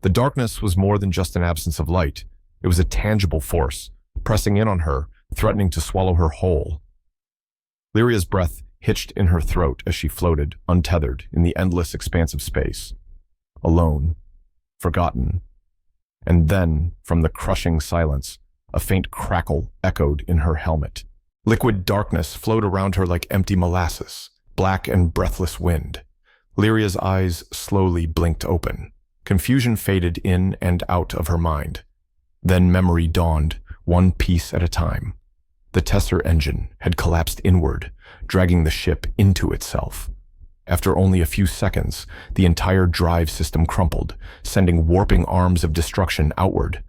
The darkness was more than just an absence of light. It was a tangible force, pressing in on her, threatening to swallow her whole. Lyria's breath hitched in her throat as she floated, untethered, in the endless expanse of space. Alone, forgotten. And then, from the crushing silence, a faint crackle echoed in her helmet. Liquid darkness flowed around her like empty molasses, black and breathless wind. Lyria's eyes slowly blinked open. Confusion faded in and out of her mind. Then memory dawned, one piece at a time. The Tesser engine had collapsed inward, dragging the ship into itself. After only a few seconds, the entire drive system crumpled, sending warping arms of destruction outward.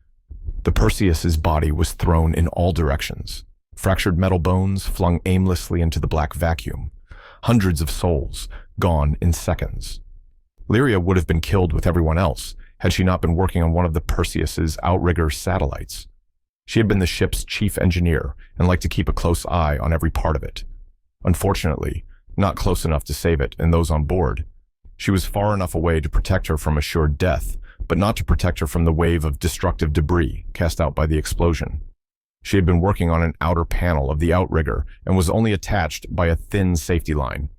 The Perseus's body was thrown in all directions. Fractured metal bones flung aimlessly into the black vacuum. Hundreds of souls, gone in seconds. Lyria would have been killed with everyone else had she not been working on one of the Perseus's outrigger satellites. She had been the ship's chief engineer and liked to keep a close eye on every part of it. Unfortunately, not close enough to save it and those on board. She was far enough away to protect her from assured death, but not to protect her from the wave of destructive debris cast out by the explosion. She had been working on an outer panel of the outrigger and was only attached by a thin safety line.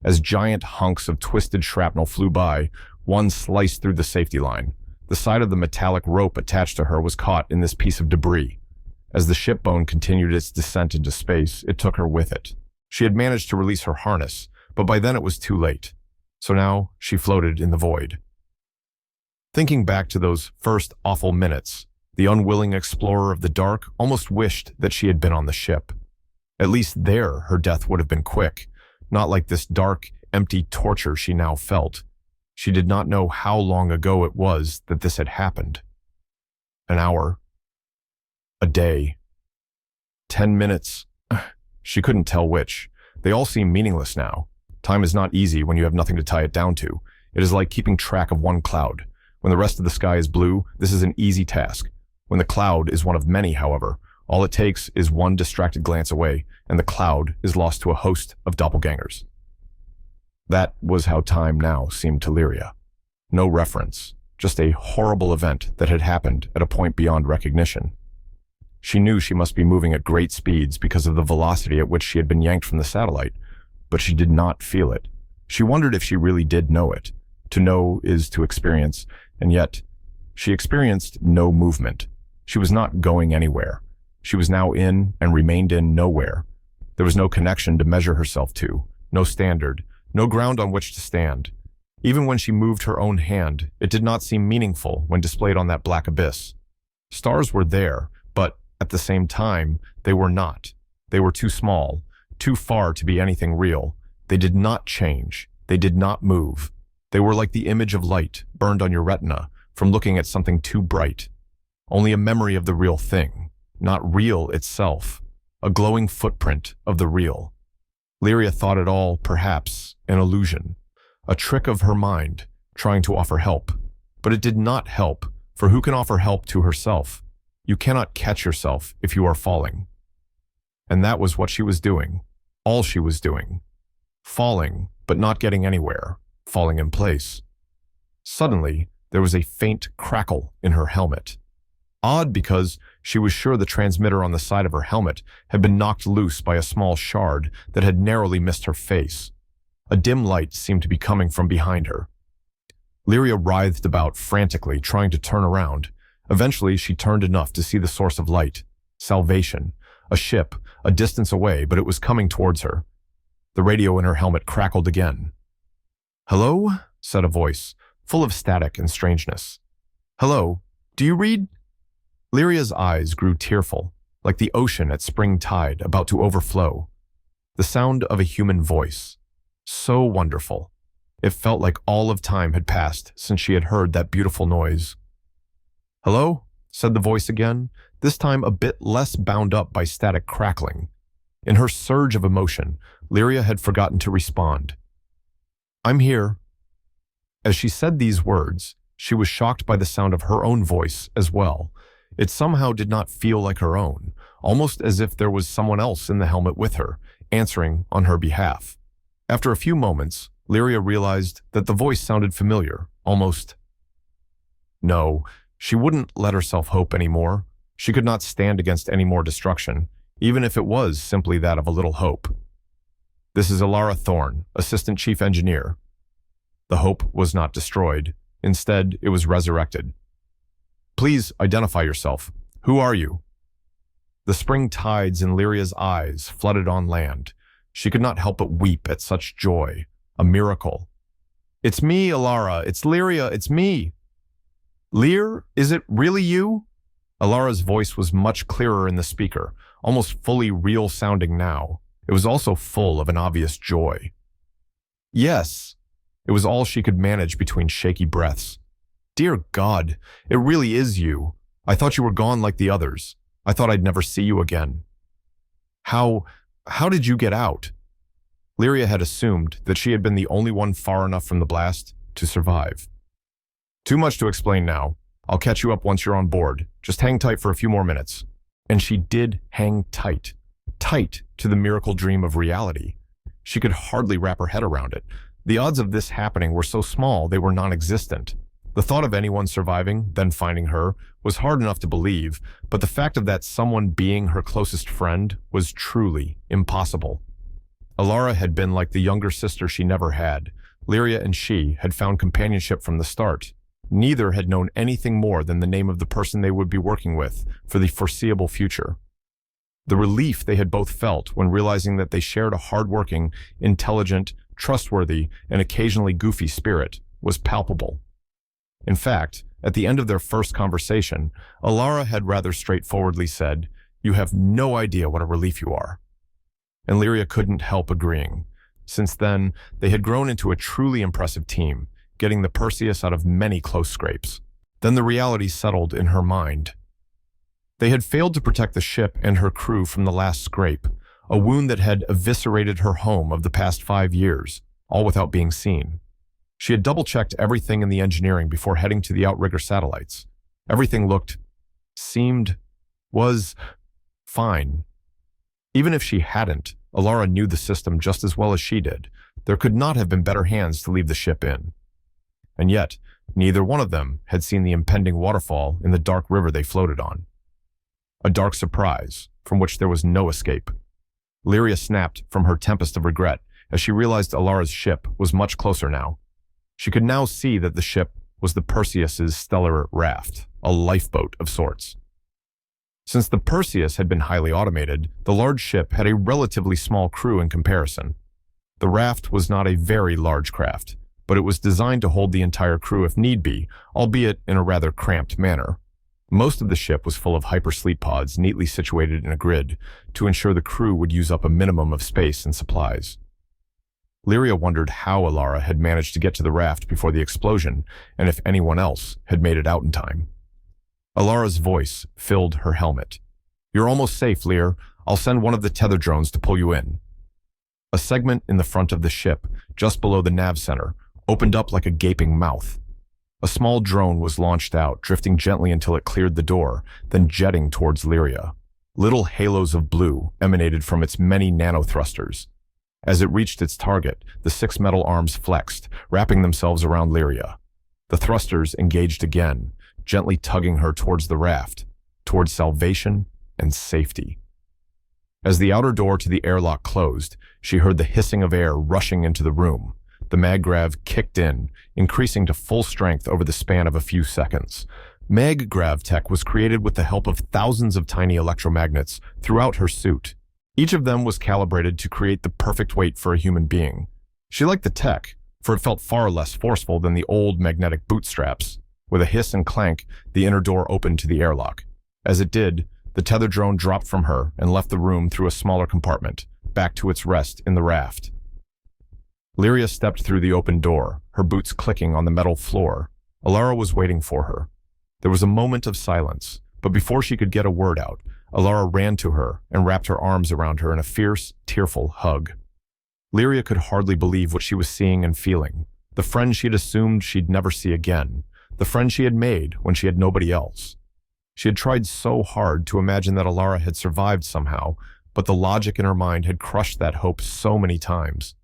As giant hunks of twisted shrapnel flew by, one sliced through the safety line. The side of the metallic rope attached to her was caught in this piece of debris. As the shipbone continued its descent into space, it took her with it. She had managed to release her harness, but by then it was too late. So now she floated in the void. Thinking back to those first awful minutes, the unwilling explorer of the dark almost wished that she had been on the ship. At least there her death would have been quick, not like this dark, empty torture she now felt. She did not know how long ago it was that this had happened. An hour. A day. 10 minutes. She couldn't tell which. They all seem meaningless now. Time is not easy when you have nothing to tie it down to. It is like keeping track of one cloud. When the rest of the sky is blue, this is an easy task. When the cloud is one of many, however, all it takes is one distracted glance away, and the cloud is lost to a host of doppelgangers. That was how time now seemed to Lyria. No reference, just a horrible event that had happened at a point beyond recognition. She knew she must be moving at great speeds because of the velocity at which she had been yanked from the satellite, but she did not feel it. She wondered if she really did know it. To know is to experience, and yet she experienced no movement. She was not going anywhere. She was now in and remained in nowhere. There was no connection to measure herself to, no standard, no ground on which to stand. Even when she moved her own hand, it did not seem meaningful when displayed on that black abyss. Stars were there, but at the same time, they were not. They were too small, too far to be anything real. They did not change. They did not move. They were like the image of light burned on your retina from looking at something too bright. Only a memory of the real thing, not real itself, a glowing footprint of the real. Lyria thought it all, perhaps, an illusion, a trick of her mind, trying to offer help. But it did not help, for who can offer help to herself? You cannot catch yourself if you are falling. And that was what she was doing, all she was doing. Falling, but not getting anywhere, falling in place. Suddenly, there was a faint crackle in her helmet. Odd because she was sure the transmitter on the side of her helmet had been knocked loose by a small shard that had narrowly missed her face. A dim light seemed to be coming from behind her. Lyria writhed about frantically, trying to turn around. Eventually, she turned enough to see the source of light. Salvation. A ship, a distance away, but it was coming towards her. The radio in her helmet crackled again. "Hello?" said a voice, full of static and strangeness. "Hello? Do you read?" Lyria's eyes grew tearful, like the ocean at spring tide about to overflow. The sound of a human voice. So wonderful. It felt like all of time had passed since she had heard that beautiful noise. "Hello?" said the voice again, this time a bit less bound up by static crackling. In her surge of emotion, Lyria had forgotten to respond. "I'm here." As she said these words, she was shocked by the sound of her own voice as well. It somehow did not feel like her own, almost as if there was someone else in the helmet with her, answering on her behalf. After a few moments, Lyria realized that the voice sounded familiar, almost No, she wouldn't let herself hope anymore. She could not stand against any more destruction, even if it was simply that of a little hope. This is Alara Thorne, Assistant Chief Engineer. The hope was not destroyed. Instead, it was resurrected. Please identify yourself. Who are you? The spring tides in Lyria's eyes flooded on land. She could not help but weep at such joy. A miracle. It's me, Alara. It's Lyria. It's me. Lyr, is it really you? Alara's voice was much clearer in the speaker, almost fully real sounding now. It was also full of an obvious joy. Yes. It was all she could manage between shaky breaths. Dear God, it really is you. I thought you were gone like the others. I thought I'd never see you again. How did you get out? Lyria had assumed that she had been the only one far enough from the blast to survive. Too much to explain now. I'll catch you up once you're on board. Just hang tight for a few more minutes. And she did hang tight. Tight to the miracle dream of reality. She could hardly wrap her head around it. The odds of this happening were so small they were non-existent. The thought of anyone surviving, then finding her, was hard enough to believe, but the fact of that someone being her closest friend was truly impossible. Alara had been like the younger sister she never had. Lyria and she had found companionship from the start. Neither had known anything more than the name of the person they would be working with for the foreseeable future. The relief they had both felt when realizing that they shared a hard-working, intelligent, trustworthy, and occasionally goofy spirit was palpable. In fact, at the end of their first conversation, Alara had rather straightforwardly said, "You have no idea what a relief you are." And Lyria couldn't help agreeing. Since then, they had grown into a truly impressive team, getting the Perseus out of many close scrapes. Then the reality settled in her mind. They had failed to protect the ship and her crew from the last scrape, a wound that had eviscerated her home of the past 5 years, all without being seen. She had double-checked everything in the engineering before heading to the outrigger satellites. Everything was fine. Even if she hadn't, Alara knew the system just as well as she did. There could not have been better hands to leave the ship in. And yet, neither one of them had seen the impending waterfall in the dark river they floated on. A dark surprise, from which there was no escape. Lyria snapped from her tempest of regret as she realized Alara's ship was much closer now. She could now see that the ship was the Perseus's stellar raft, a lifeboat of sorts. Since the Perseus had been highly automated, the large ship had a relatively small crew in comparison. The raft was not a very large craft, but it was designed to hold the entire crew if need be, albeit in a rather cramped manner. Most of the ship was full of hypersleep pods neatly situated in a grid to ensure the crew would use up a minimum of space and supplies. Lyria wondered how Alara had managed to get to the raft before the explosion, and if anyone else had made it out in time. Alara's voice filled her helmet. "You're almost safe, Lyr. I'll send one of the tether drones to pull you in." A segment in the front of the ship, just below the nav center, opened up like a gaping mouth. A small drone was launched out, drifting gently until it cleared the door, then jetting towards Lyria. Little halos of blue emanated from its many nanothrusters. As it reached its target, the 6 metal arms flexed, wrapping themselves around Lyria. The thrusters engaged again, gently tugging her towards the raft, towards salvation and safety. As the outer door to the airlock closed, she heard the hissing of air rushing into the room. The maggrav kicked in, increasing to full strength over the span of a few seconds. Maggrav tech was created with the help of thousands of tiny electromagnets throughout her suit. Each of them was calibrated to create the perfect weight for a human being. She liked the tech, for it felt far less forceful than the old magnetic bootstraps. With a hiss and clank, the inner door opened to the airlock. As it did, the tether drone dropped from her and left the room through a smaller compartment, back to its rest in the raft. Lyria stepped through the open door, her boots clicking on the metal floor. Alara was waiting for her. There was a moment of silence, but before she could get a word out, Alara ran to her and wrapped her arms around her in a fierce, tearful hug. Lyria could hardly believe what she was seeing and feeling. The friend she had assumed she'd never see again. The friend she had made when she had nobody else. She had tried so hard to imagine that Alara had survived somehow, but the logic in her mind had crushed that hope so many times.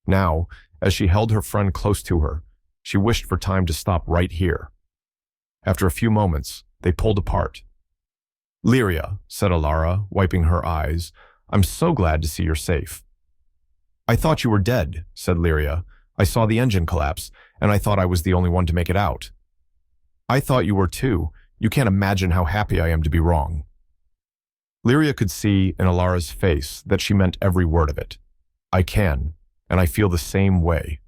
Now, as she held her friend close to her, she wished for time to stop right here. After a few moments, they pulled apart. "Lyria," said Alara, wiping her eyes, "I'm so glad to see you're safe." "I thought you were dead," said Lyria. "I saw the engine collapse, and I thought I was the only one to make it out." "I thought you were too. You can't imagine how happy I am to be wrong." Lyria could see in Alara's face that she meant every word of it. "I can, and I feel the same way."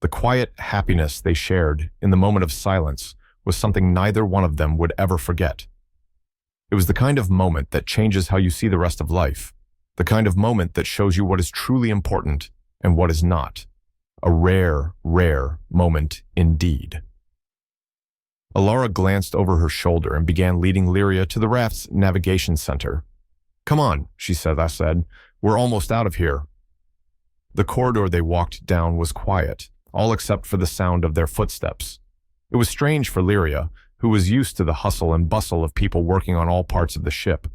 The quiet happiness they shared in the moment of silence was something neither one of them would ever forget. It was the kind of moment that changes how you see the rest of life, the kind of moment that shows you what is truly important and what is not. A rare, rare moment indeed. Alara glanced over her shoulder and began leading Lyria to the raft's navigation center. "Come on," she said. "We're almost out of here." The corridor they walked down was quiet, all except for the sound of their footsteps. It was strange for Lyria, who was used to the hustle and bustle of people working on all parts of the ship.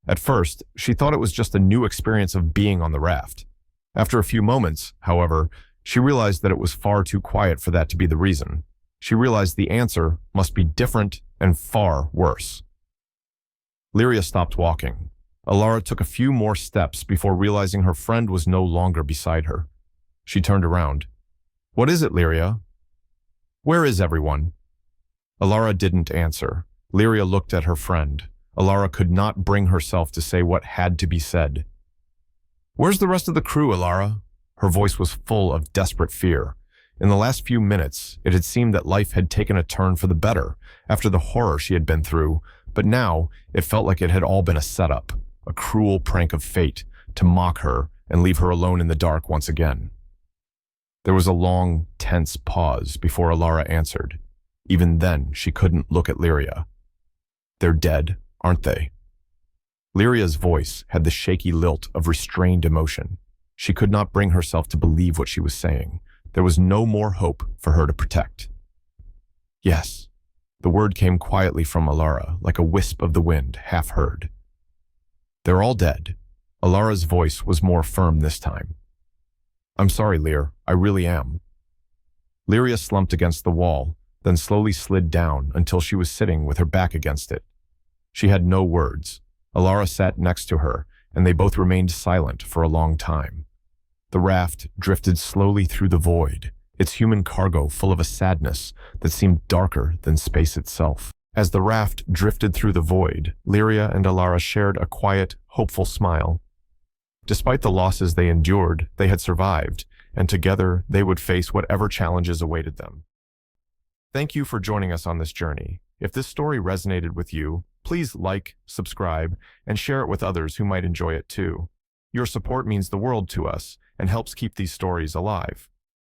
At first, she thought it was just a new experience of being on the raft. After a few moments, however, she realized that it was far too quiet for that to be the reason. She realized the answer must be different and far worse. Lyria stopped walking. Alara took a few more steps before realizing her friend was no longer beside her. She turned around. "What is it, Lyria? Where is everyone?" Alara didn't answer. Lyria looked at her friend. Alara could not bring herself to say what had to be said. "Where's the rest of the crew, Alara?" Her voice was full of desperate fear. In the last few minutes, it had seemed that life had taken a turn for the better after the horror she had been through, but now it felt like it had all been a setup, a cruel prank of fate to mock her and leave her alone in the dark once again. There was a long, tense pause before Alara answered. Even then, she couldn't look at Lyria. "They're dead, aren't they?" Lyria's voice had the shaky lilt of restrained emotion. She could not bring herself to believe what she was saying. There was no more hope for her to protect. "Yes." The word came quietly from Alara, like a wisp of the wind, half heard. "They're all dead." Alara's voice was more firm this time. "I'm sorry, Lyr. I really am." Lyria slumped against the wall, then slowly slid down until she was sitting with her back against it. She had no words. Alara sat next to her, and they both remained silent for a long time. The raft drifted slowly through the void, its human cargo full of a sadness that seemed darker than space itself. As the raft drifted through the void, Lyria and Alara shared a quiet, hopeful smile. Despite the losses they endured, they had survived, and together they would face whatever challenges awaited them. Thank you for joining us on this journey. If this story resonated with you, please like, subscribe, and share it with others who might enjoy it too. Your support means the world to us and helps keep these stories alive.